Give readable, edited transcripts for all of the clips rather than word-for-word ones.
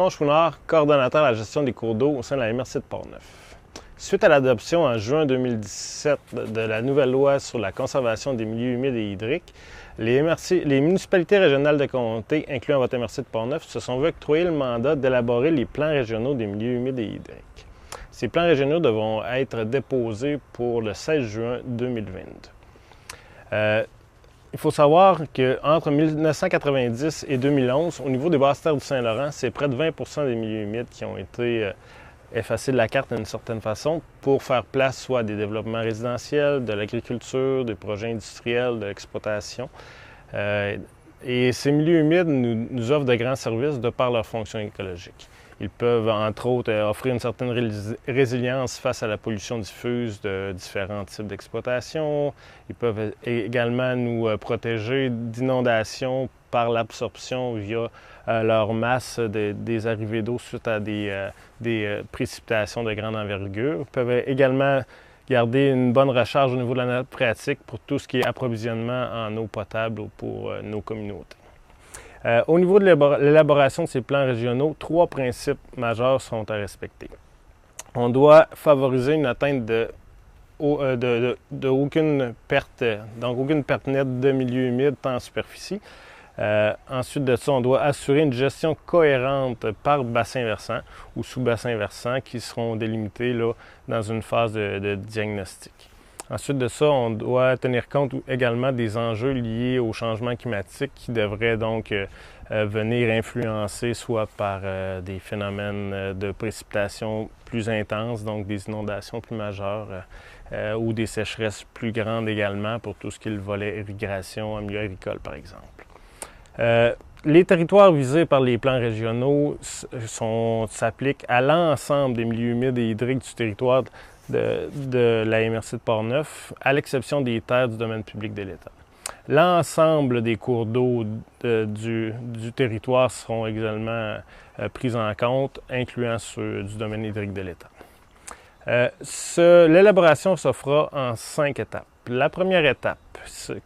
Edmond Chouinard, coordonnateur à la gestion des cours d'eau au sein de la MRC de Portneuf. Suite à l'adoption en juin 2017 de la nouvelle loi sur la conservation des milieux humides et hydriques, les municipalités régionales de comté, incluant votre MRC de Portneuf, se sont vu octroyer le mandat d'élaborer les plans régionaux des milieux humides et hydriques. Ces plans régionaux devront être déposés pour le 16 juin 2022. Il faut savoir qu'entre 1990 et 2011, au niveau des basses terres du Saint-Laurent, c'est près de 20 des milieux humides qui ont été effacés de la carte d'une certaine façon pour faire place soit à des développements résidentiels, de l'agriculture, des projets industriels, de l'exploitation. Et ces milieux humides nous offrent de grands services de par leur fonction écologique. Ils peuvent, entre autres, offrir une certaine résilience face à la pollution diffuse de différents types d'exploitation. Ils peuvent également nous protéger d'inondations par l'absorption via leur masse des arrivées d'eau suite à des précipitations de grande envergure. Ils peuvent également garder une bonne recharge au niveau de la nappe phréatique pour tout ce qui est approvisionnement en eau potable pour nos communautés. Au niveau de l'élaboration de ces plans régionaux, 3 principes majeurs sont à respecter. On doit favoriser une atteinte de aucune perte, donc aucune perte nette de milieux humides tant en superficie. Ensuite de ça, on doit assurer une gestion cohérente par bassin versant ou sous-bassin versant qui seront délimités là, dans une phase de diagnostic. Ensuite de ça, on doit tenir compte également des enjeux liés au changement climatique qui devraient donc venir influencer soit par des phénomènes de précipitation plus intenses, donc des inondations plus majeures ou des sécheresses plus grandes également pour tout ce qui est le volet irrigation en milieu agricole, par exemple. Les territoires visés par les plans régionaux s'appliquent à l'ensemble des milieux humides et hydriques du territoire de la MRC de Portneuf, à l'exception des terres du domaine public de l'État. L'ensemble des cours d'eau du territoire seront également pris en compte, incluant ceux du domaine hydrique de l'État. L'élaboration se fera en 5 étapes. La première étape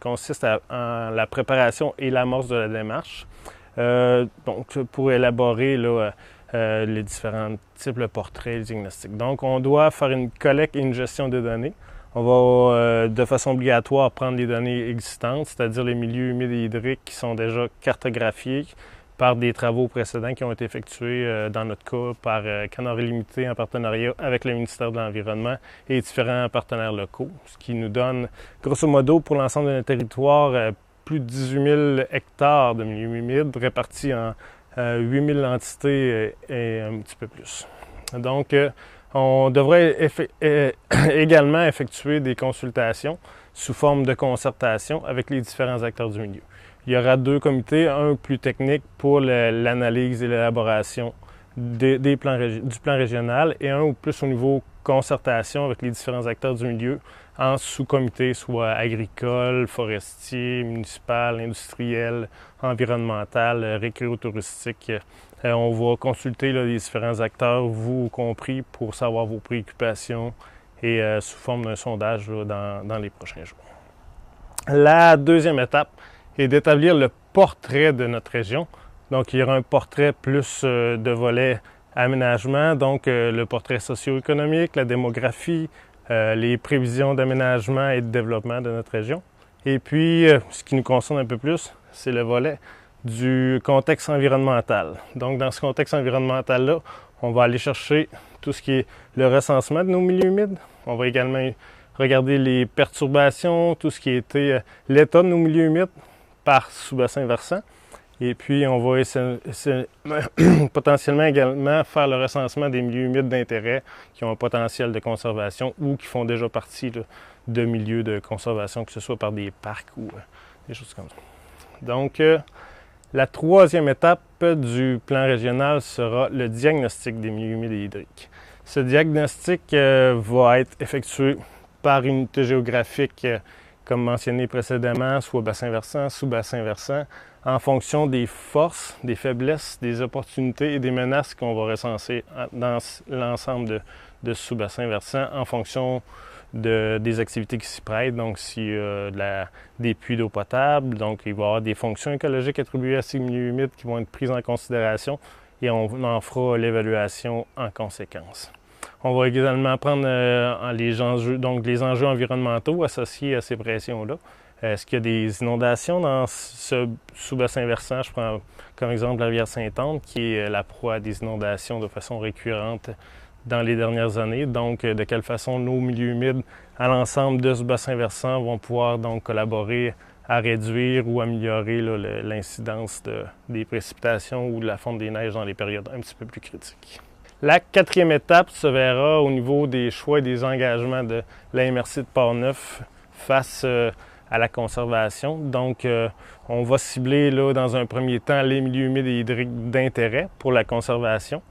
consiste en la préparation et l'amorce de la démarche. Donc, pour élaborer là, les différents types de portraits, les diagnostics. Donc, on doit faire une collecte et une gestion des données. On va, de façon obligatoire, prendre les données existantes, c'est-à-dire les milieux humides et hydriques qui sont déjà cartographiés par des travaux précédents qui ont été effectués, dans notre cas, par Canard Illimité en partenariat avec le ministère de l'Environnement et différents partenaires locaux, ce qui nous donne, grosso modo, pour l'ensemble de notre territoire, plus de 18 000 hectares de milieux humides répartis en 8 000 entités et un petit peu plus. Donc, on devrait également effectuer des consultations sous forme de concertation avec les différents acteurs du milieu. Il y aura 2 comités, un plus technique pour l'analyse et l'élaboration du plan régional et un plus au niveau concertation avec les différents acteurs du milieu en sous-comité, soit agricole, forestier, municipal, industriel, environnemental, récréotouristique. On va consulter là, les différents acteurs, vous compris, pour savoir vos préoccupations et sous forme d'un sondage là, dans les prochains jours. La deuxième étape est d'établir le portrait de notre région. Donc, il y aura un portrait plus de volet aménagement, donc le portrait socio-économique, la démographie, les prévisions d'aménagement et de développement de notre région. Et puis, ce qui nous concerne un peu plus, c'est le volet du contexte environnemental. Donc, dans ce contexte environnemental-là, on va aller chercher tout ce qui est le recensement de nos milieux humides. On va également regarder les perturbations, tout ce qui était l'état de nos milieux humides par sous-bassin versant. Et puis, on va potentiellement également faire le recensement des milieux humides d'intérêt qui ont un potentiel de conservation ou qui font déjà partie là, de milieux de conservation, que ce soit par des parcs ou des choses comme ça. Donc, la troisième étape du plan régional sera le diagnostic des milieux humides et hydriques. Ce diagnostic va être effectué par une unité géographique, comme mentionné précédemment, soit bassin versant, sous-bassin versant, en fonction des forces, des faiblesses, des opportunités et des menaces qu'on va recenser dans l'ensemble de sous-bassins versants en fonction des activités qui s'y prêtent. Donc, s'il y a des puits d'eau potable, donc il va y avoir des fonctions écologiques attribuées à ces milieux humides qui vont être prises en considération et on en fera l'évaluation en conséquence. On va également prendre les enjeux environnementaux associés à ces pressions-là. Est-ce qu'il y a des inondations dans ce sous-bassin versant? Je prends comme exemple la rivière Sainte-Anne, qui est la proie des inondations de façon récurrente dans les dernières années. Donc, de quelle façon nos milieux humides à l'ensemble de ce bassin versant vont pouvoir donc collaborer à réduire ou améliorer l'incidence des précipitations ou de la fonte des neiges dans les périodes un petit peu plus critiques. La quatrième étape se verra au niveau des choix et des engagements de la MRC de Portneuf face à la conservation. Donc, on va cibler là, dans un premier temps les milieux humides et hydriques d'intérêt pour la conservation.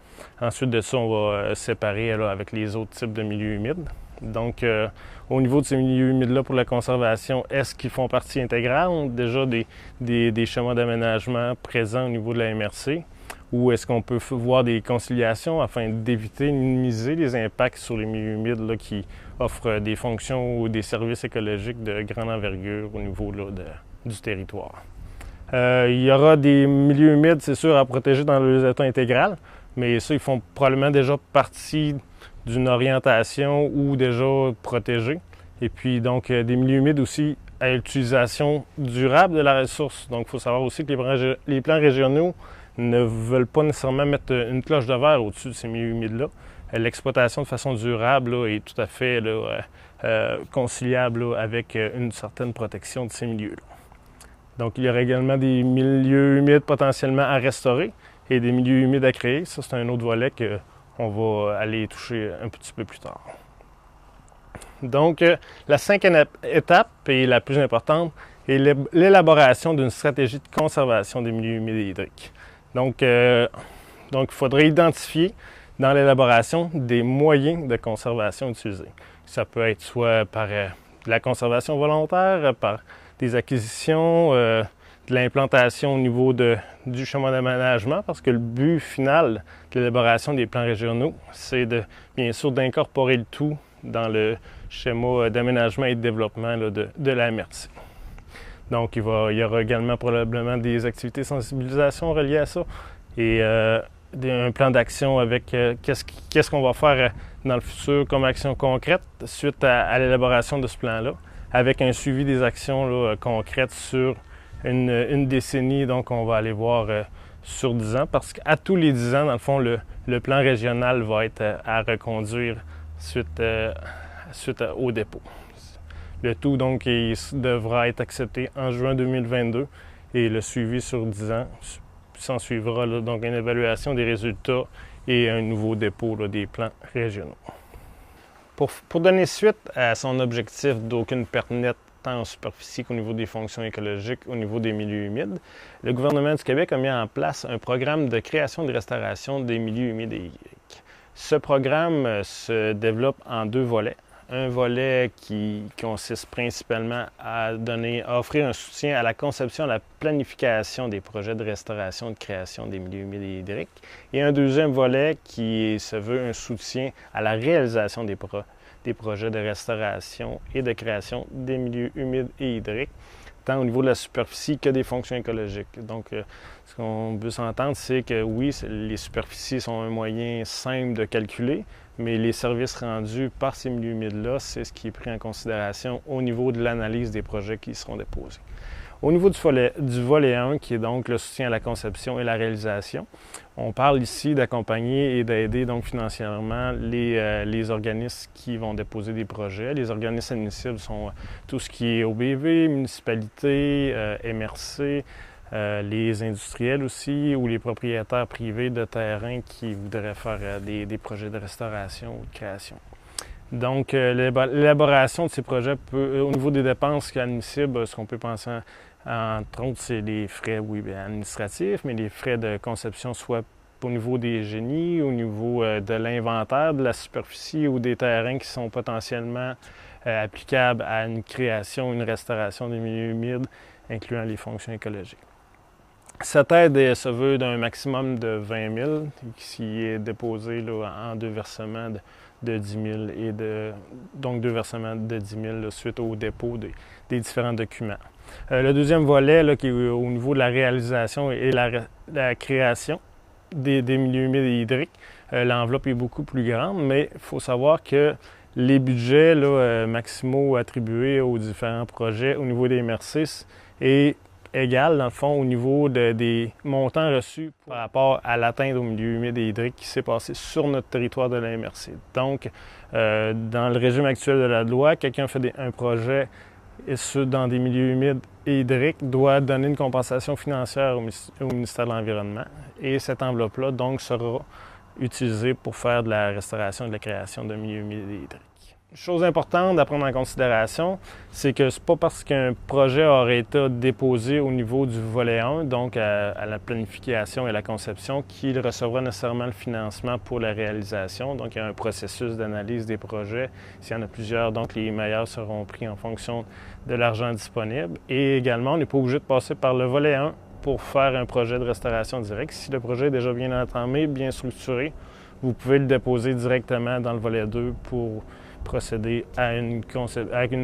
Ensuite de ça, on va séparer là, avec les autres types de milieux humides. Donc, au niveau de ces milieux humides-là pour la conservation, est-ce qu'ils font partie intégrale déjà des schémas d'aménagement présents au niveau de la MRC? Ou est-ce qu'on peut voir des conciliations afin d'éviter, de minimiser les impacts sur les milieux humides là, qui offrent des fonctions ou des services écologiques de grande envergure au niveau là, du territoire? Il y aura des milieux humides, c'est sûr, à protéger dans leur état intégral, mais ça, ils font probablement déjà partie d'une orientation ou déjà protégés. Et puis, donc, des milieux humides aussi à l'utilisation durable de la ressource. Donc, il faut savoir aussi que les plans régionaux ne veulent pas nécessairement mettre une cloche de verre au-dessus de ces milieux humides-là. L'exploitation de façon durable là, est tout à fait conciliable là, avec une certaine protection de ces milieux-là. Donc, il y aura également des milieux humides potentiellement à restaurer et des milieux humides à créer. Ça, c'est un autre volet qu'on va aller toucher un petit peu plus tard. Donc, la cinquième étape, et la plus importante, est l'élaboration d'une stratégie de conservation des milieux humides et hydriques. Donc, il faudrait identifier dans l'élaboration des moyens de conservation utilisés. Ça peut être soit par de la conservation volontaire, par des acquisitions, de l'implantation au niveau du schéma d'aménagement, parce que le but final de l'élaboration des plans régionaux, c'est bien sûr d'incorporer le tout dans le schéma d'aménagement et de développement là, de la MRC. Donc, il y aura également probablement des activités de sensibilisation reliées à ça et un plan d'action avec qu'est-ce qu'on va faire dans le futur comme action concrète suite à l'élaboration de ce plan-là, avec un suivi des actions là, concrètes sur une décennie. Donc, on va aller voir sur 10 ans, parce qu'à tous les 10 ans, dans le fond, le plan régional va être à reconduire suite au dépôt. Le tout, donc, devra être accepté en juin 2022 et le suivi sur 10 ans. S'en suivra là, donc une évaluation des résultats et un nouveau dépôt là, des plans régionaux. Pour donner suite à son objectif d'aucune perte nette tant en superficie qu'au niveau des fonctions écologiques, au niveau des milieux humides, le gouvernement du Québec a mis en place un programme de création et de restauration des milieux humides et hydriques. Ce programme se développe en deux volets. Un volet qui consiste principalement à offrir un soutien à la conception et à la planification des projets de restauration et de création des milieux humides et hydriques. Et un deuxième volet qui se veut un soutien à la réalisation des projets de restauration et de création des milieux humides et hydriques, tant au niveau de la superficie que des fonctions écologiques. Donc, ce qu'on veut s'entendre, c'est que oui, les superficies sont un moyen simple de calculer, mais les services rendus par ces milieux humides-là, c'est ce qui est pris en considération au niveau de l'analyse des projets qui seront déposés. Au niveau du volet 1, qui est donc le soutien à la conception et la réalisation, on parle ici d'accompagner et d'aider donc financièrement les organismes qui vont déposer des projets. Les organismes admissibles sont tout ce qui est OBV, municipalités, MRC, les industriels aussi ou les propriétaires privés de terrain qui voudraient faire des projets de restauration ou de création. Donc, l'élaboration de ces projets au niveau des dépenses admissibles, ce qu'on peut penser entre autres, c'est les frais administratifs, mais les frais de conception, soit au niveau des génies, au niveau de l'inventaire, de la superficie ou des terrains qui sont potentiellement applicables à une création, une restauration des milieux humides, incluant les fonctions écologiques. Cette aide se veut d'un maximum de 20 000, qui est déposé là, en deux versements de 10 000 et donc deux versements de 10 000 là, suite au dépôt des différents documents. Le deuxième volet, là, qui est au niveau de la réalisation et la création des milieux humides et hydriques, l'enveloppe est beaucoup plus grande, mais il faut savoir que les budgets maximaux attribués aux différents projets au niveau des MRC est égal, dans le fond, au niveau des montants reçus par rapport à l'atteinte aux milieux humides et hydriques qui s'est passé sur notre territoire de la MRC. Donc, dans le régime actuel de la loi, quelqu'un fait un projet dans des milieux humides et hydriques doit donner une compensation financière au ministère de l'Environnement. Et cette enveloppe-là, donc, sera utilisée pour faire de la restauration et de la création de milieux humides et hydriques. Chose importante à prendre en considération, c'est que ce n'est pas parce qu'un projet aurait été déposé au niveau du volet 1, donc à la planification et la conception, qu'il recevra nécessairement le financement pour la réalisation. Donc, il y a un processus d'analyse des projets. S'il y en a plusieurs, donc les meilleurs seront pris en fonction de l'argent disponible. Et également, on n'est pas obligé de passer par le volet 1 pour faire un projet de restauration directe. Si le projet est déjà bien entamé, bien structuré, vous pouvez le déposer directement dans le volet 2 pour procéder à une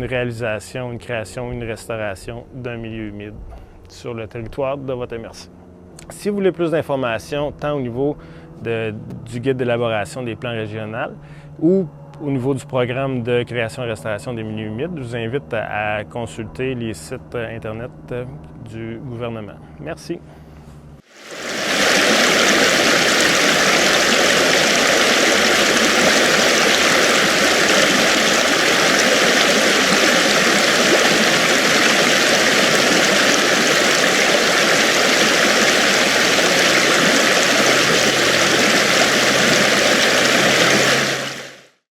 réalisation, une création, une restauration d'un milieu humide sur le territoire de votre MRC. Si vous voulez plus d'informations, tant au niveau du guide d'élaboration des plans régionaux ou au niveau du programme de création et restauration des milieux humides, je vous invite à consulter les sites Internet du gouvernement. Merci.